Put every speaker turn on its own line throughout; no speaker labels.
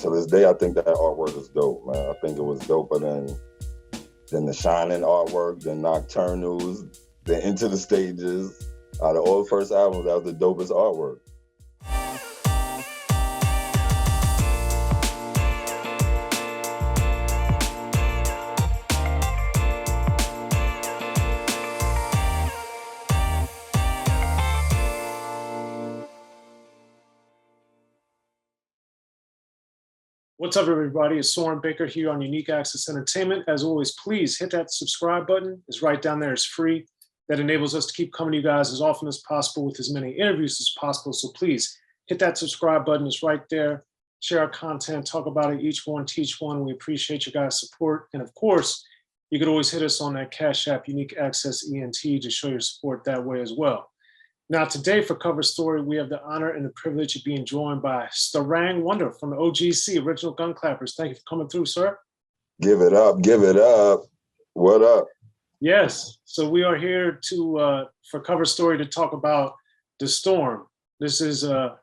to this day, I think that artwork is dope, man. I think it was doper than the Shining artwork, the Nocturnals, the Into the Stages. Out of all the first albums, that was the dopest artwork.
What's up, everybody? It's Soren Baker here on Unique Access Entertainment. As always, please hit that subscribe button. It's right down there. It's free. That enables us to keep coming to you guys as often as possible with as many interviews as possible. So please hit that subscribe button. It's right there. Share our content, talk about it, each one, teach one. We appreciate your guys' support. And of course, you could always hit us on that Cash App, Unique Access ENT, to show your support that way as well. Now, today for Cover Story, we have the honor and the privilege of being joined by Starang Wondah from the O.G.C, Original Gun Clappers. Thank you for coming through, sir.
Give it up, give it up. What up?
Yes, so we are here to for Cover Story to talk about The Storm. This is a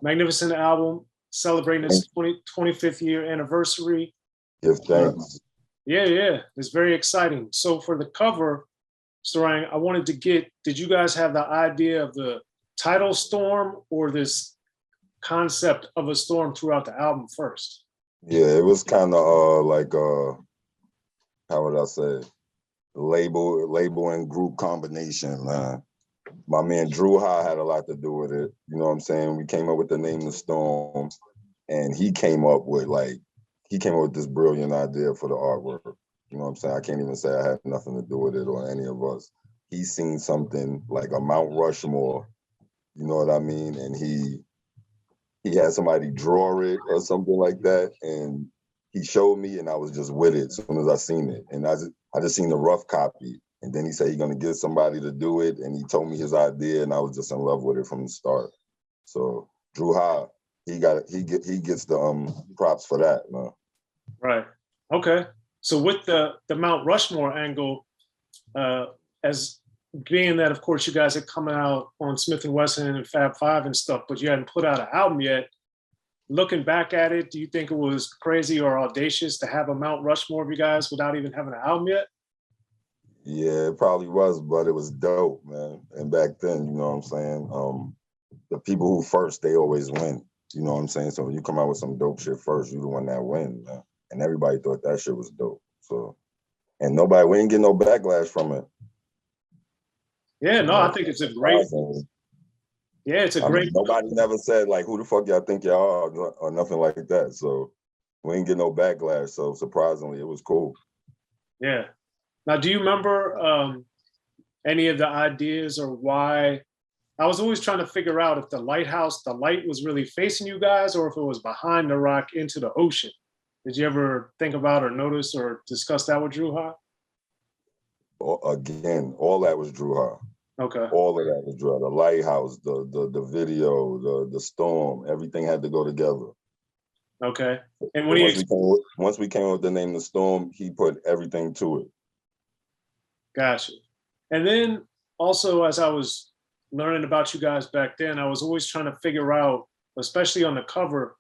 magnificent album celebrating its 25th year anniversary.
Give thanks.
Yeah, it's very exciting. So for the cover, Starang, I wanted to get, did you guys have the idea of the title Storm or this concept of a storm throughout the album first?
Yeah, it was kind of like, how would I say, label and group combination, man. My man Drew Ha had a lot to do with it. You know what I'm saying? We came up with the name The Storm, and he came up with this brilliant idea for the artwork. You know what I'm saying? I can't even say I had nothing to do with it or any of us. He seen something like a Mount Rushmore, you know what I mean? And he had somebody draw it or something like that. And he showed me and I was just with it as soon as I seen it. And I just seen the rough copy. And then he said he's gonna get somebody to do it. And he told me his idea and I was just in love with it from the start. So Drew Ha, he gets the props for that, man.
Right, okay. So with the Mount Rushmore angle, as being that, of course, you guys had come out on Smif-N-Wessun and Fab Five and stuff, but you hadn't put out an album yet. Looking back at it, do you think it was crazy or audacious to have a Mount Rushmore of you guys without even having an album yet?
Yeah, it probably was, but it was dope, man. And back then, you know what I'm saying? The people who first, they always win. You know what I'm saying? So when you come out with some dope shit first, you're the one that win, man. And everybody thought that shit was dope. So, and we ain't getting no backlash from it.
Yeah, no, I think it's a great. Yeah, it's a great.
Nobody never said like, "Who the fuck y'all think y'all are?" or nothing like that. So we ain't getting no backlash. So surprisingly, it was cool.
Yeah. Now, do you remember any of the ideas or why? I was always trying to figure out if the light was really facing you guys or if it was behind the rock into the ocean. Did you ever think about or notice or discuss that with Drew Ha?
Again, all that was Drew Ha.
Okay.
All of that was Drew Ha. The lighthouse, the video, the storm, everything had to go together.
Okay. And
when once we came up with the name The Storm, he put everything to it.
Gotcha. And then also, as I was learning about you guys back then, I was always trying to figure out, especially on the cover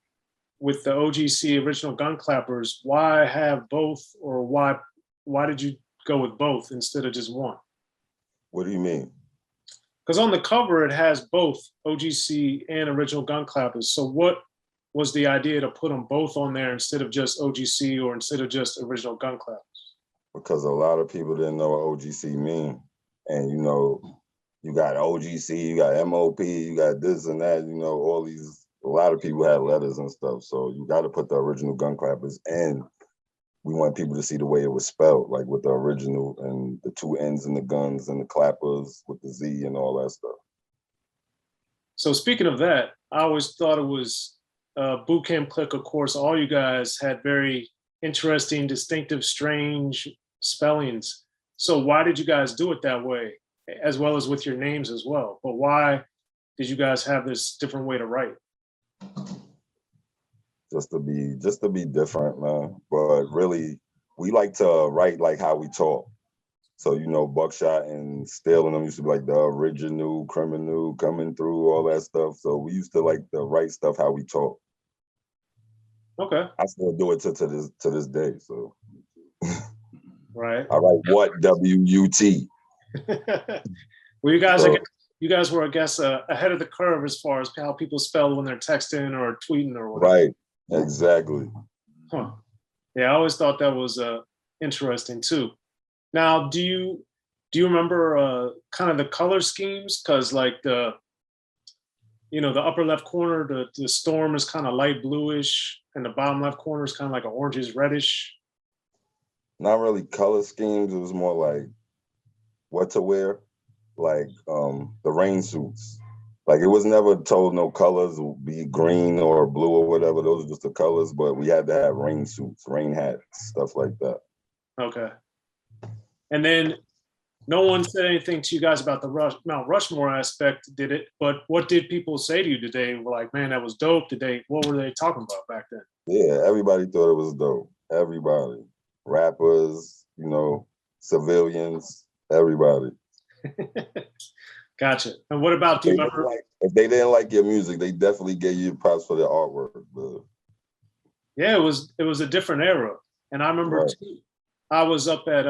with the O.G.C Original Gun Clappers, why have both, or why did you go with both instead of just one?
What do you mean?
Because on the cover, it has both O.G.C and Original Gun Clappers. So what was the idea to put them both on there instead of just O.G.C or instead of just Original Gun Clappers? Because
a lot of people didn't know what O.G.C mean. And you know, you got O.G.C, you got M.O.P, you got this and that, you know, all these. A lot of people had letters and stuff, so you got to put the Original Gun Clappers, and we want people to see the way it was spelled, like with the original and the two N's in the guns and the clappers with the Z and all that stuff.
So speaking of that, I always thought it was Boot Camp Click. Of course, all you guys had very interesting, distinctive, strange spellings. So why did you guys do it that way, as well as with your names as well? But why did you guys have this different way to write?
Just to be different, man. But really, we like to write like how we talk. So, you know, Buckshot and Steele and them used to be like the original criminal coming through, all that stuff. So we used to like to write stuff how we talk.
Okay.
I still do it to this day. So
Right.
I write what W-U-T.
Well, you guys,
So,
you guys were, I guess, ahead of the curve as far as how people spell when they're texting or tweeting or whatever.
right, exactly.
Huh. Yeah, I always thought that was interesting too. Now, do you remember kind of the color schemes? Because like the upper left corner, the storm is kind of light bluish, and the bottom left corner is kind of like an orangish reddish.
Not really color schemes. It was more like what to wear, like the rain suits. Like it was never told no colors, be green or blue or whatever. Those are just the colors, but we had to have rain suits, rain hats, stuff like that.
Okay. And then no one said anything to you guys about the Mount Rushmore aspect, did it? But what did people say to you? Did they were like, man, that was dope? What were they talking about back then?
Yeah, everybody thought it was dope. Everybody, rappers, civilians, everybody.
Gotcha. And what about, do you remember?
If they didn't like your music, they definitely gave you props for their artwork. But
Yeah, it was a different era. And I remember
right.
too, I was up at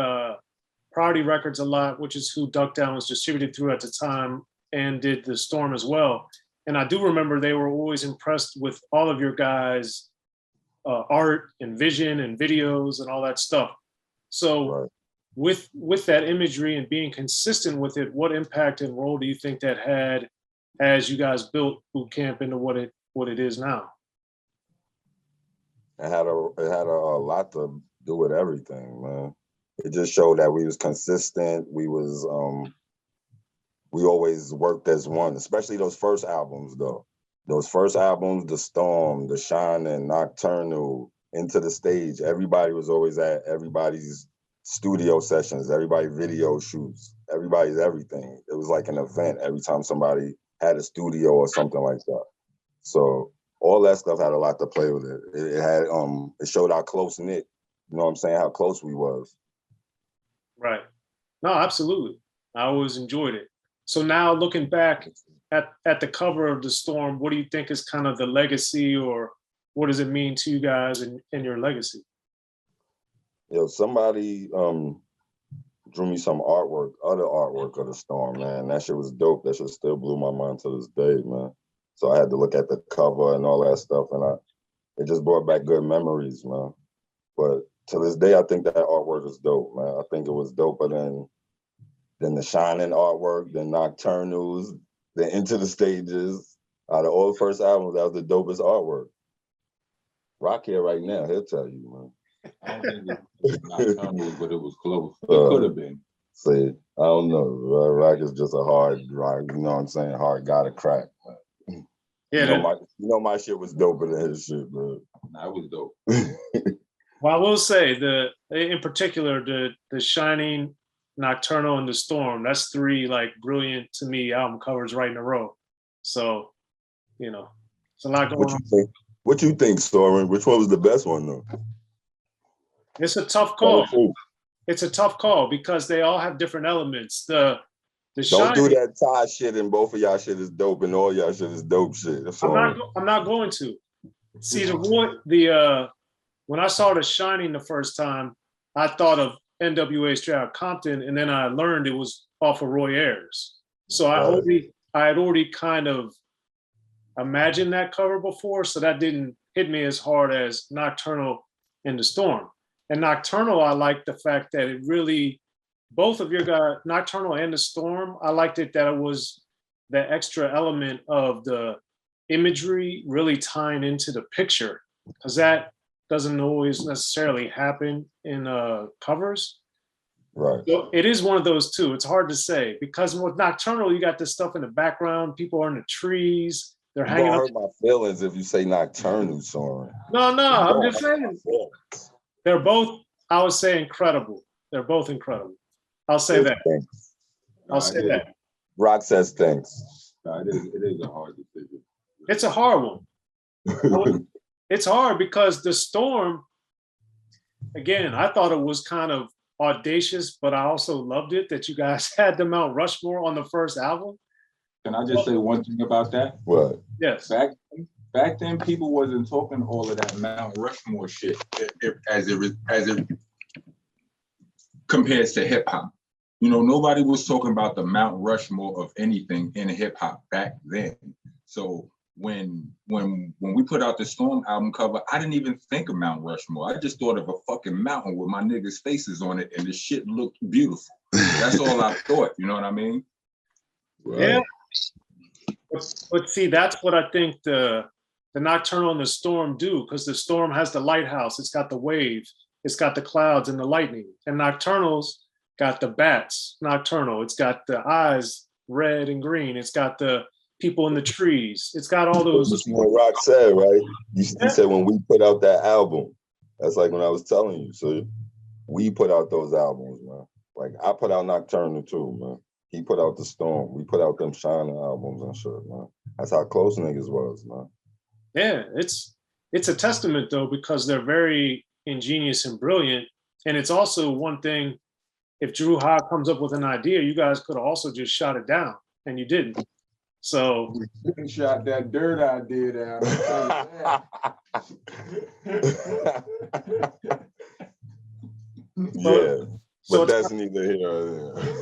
Priority Records a lot, which is who Duck Down was distributed through at the time, and did The Storm as well. And I do remember they were always impressed with all of your guys' art and vision and videos and all that stuff. So
Right.
with that imagery and being consistent with it, what impact and role do you think that had as you guys built boot camp into what it is now?
It had a lot to do with everything, man. It just showed that we was consistent. We always worked as one, especially those first albums though. Those first albums, The Storm, The Shining, Nocturnal, Into the Stage, everybody was always at everybody's studio sessions, everybody video shoots, everybody's everything. It was like an event every time somebody had a studio or something like that. So all that stuff had a lot to play with it. It showed how close knit, you know what I'm saying, how close we was.
Right. No, absolutely. I always enjoyed it. So now looking back at the cover of The Storm, what do you think is kind of the legacy, or what does it mean to you guys and your legacy?
Somebody drew me some other artwork of The Storm, man. That shit was dope. That shit still blew my mind to this day, man. So I had to look at the cover and all that stuff, and it just brought back good memories, man. But to this day, I think that artwork is dope, man. I think it was doper than the Shining artwork, the Nocturnals, the Into the Stages. Out of all the first albums, that was the dopest artwork. Rock here right now, he'll tell you, man.
I don't think it was Nocturnals, but it was close. It could have been.
See, I don't know. Rock is just a hard rock, you know what I'm saying? Hard guy to crack. Man.
Yeah,
my shit was doper than his shit, bro.
Nah, it was dope.
well, I will say in particular the Shining, Nocturnal, and The Storm. That's three like brilliant to me album covers right in a row. So, it's a lot going on.
What you think, Soren? Which one was the best one though?
It's a tough call. It's a tough call because they all have different elements. The
Don't do that tie shit, and both of y'all shit is dope, and all y'all shit is dope shit.
I'm not going to. See, when I saw The Shining the first time, I thought of N.W.A. straight out Compton, and then I learned it was off of Roy Ayers. So I had already kind of imagined that cover before, so that didn't hit me as hard as Nocturnal and The Storm. And Nocturnal, I liked the fact that it really, both of your guys, Nocturnal and The Storm, I liked it that it was the extra element of the imagery really tying into the picture, because that doesn't always necessarily happen in covers.
Right.
So it is one of those two. It's hard to say because with Nocturnal, you got this stuff in the background. People are in the trees. They're hanging up.
Hurt my feelings if you say Nocturnal, Soren.
No, I'm just saying. They're both, I would say, incredible. They're both incredible. I'll say that. I'll say that.
Rock says thanks.
It is a hard decision.
It's a hard one. It's hard because The Storm, again, I thought it was kind of audacious, but I also loved it that you guys had the Mount Rushmore on the first album.
Can I just say one thing about that?
What?
Yes.
Back back then people wasn't talking all of that Mount Rushmore shit as it compares to hip hop. You know, nobody was talking about the Mount Rushmore of anything in hip hop back then. So when we put out the Storm album cover, I didn't even think of Mount Rushmore. I just thought of a fucking mountain with my niggas' faces on it, and the shit looked beautiful. That's all I thought. You know what I mean?
Right.
Yeah. But see, that's what I think the Nocturnal and the Storm do, because the Storm has the lighthouse, it's got the wave, it's got the clouds and the lightning. And Nocturnal's got the bats, Nocturnal. It's got the eyes, red and green. It's got the people in the trees. It's got all those.
That's what Rock said, right? You said when we put out that album, that's like when I was telling you. So we put out those albums, man. Like I put out Nocturnal too, man. He put out the Storm. We put out them Shining albums and shit, man. That's how close niggas was, man.
Yeah, it's a testament though, because they're very ingenious and brilliant. And it's also one thing, if Drew Ha comes up with an idea, you guys could have also just shot it down, and you didn't. So
we shot that dirt idea down.
Yeah, but that's neither here nor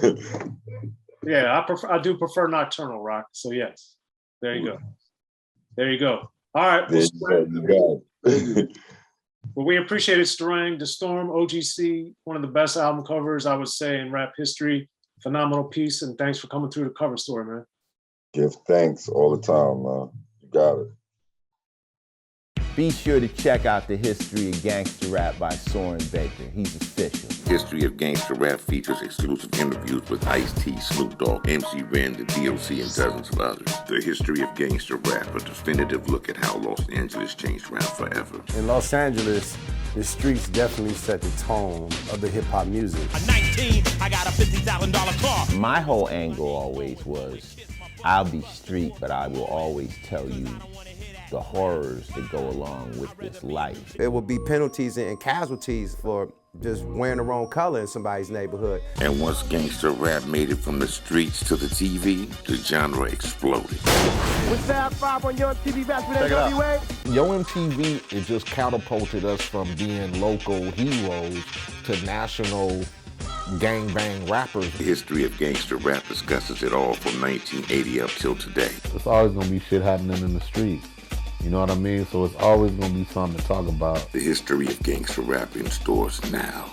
there.
Yeah, I do prefer Nocturnal, Rock. So yes, there you go. There you go. All right. Well, we appreciate it, Starang. The Storm, O.G.C, one of the best album covers, I would say, in rap history. Phenomenal piece, and thanks for coming through the cover story, man.
Give thanks all the time, man. You got it.
Be sure to check out the History of Gangster Rap by Soren Baker. He's official.
History of Gangster Rap features exclusive interviews with Ice-T, Snoop Dogg, MC Ren, the D.O.C, and dozens of others. The History of Gangster Rap, a definitive look at how Los Angeles changed rap forever.
In Los Angeles, the streets definitely set the tone of the hip-hop music.
At 19, I got a $50,000 car.
My whole angle always was, I'll be street, but I will always tell you the horrors that go along with this life.
There will be penalties and casualties for just wearing the wrong color in somebody's neighborhood.
And once gangster rap made it from the streets to the TV, the genre exploded.
With Fab 5 on Yo MTV back with N.W.A.
Yo MTV, it just catapulted us from being local heroes to national gangbang rappers.
The History of Gangster Rap discusses it all from 1980 up till today.
It's always gonna be shit happening in the streets. You know what I mean? So it's always gonna be something to talk about.
The History of Gangster Rap in stores now.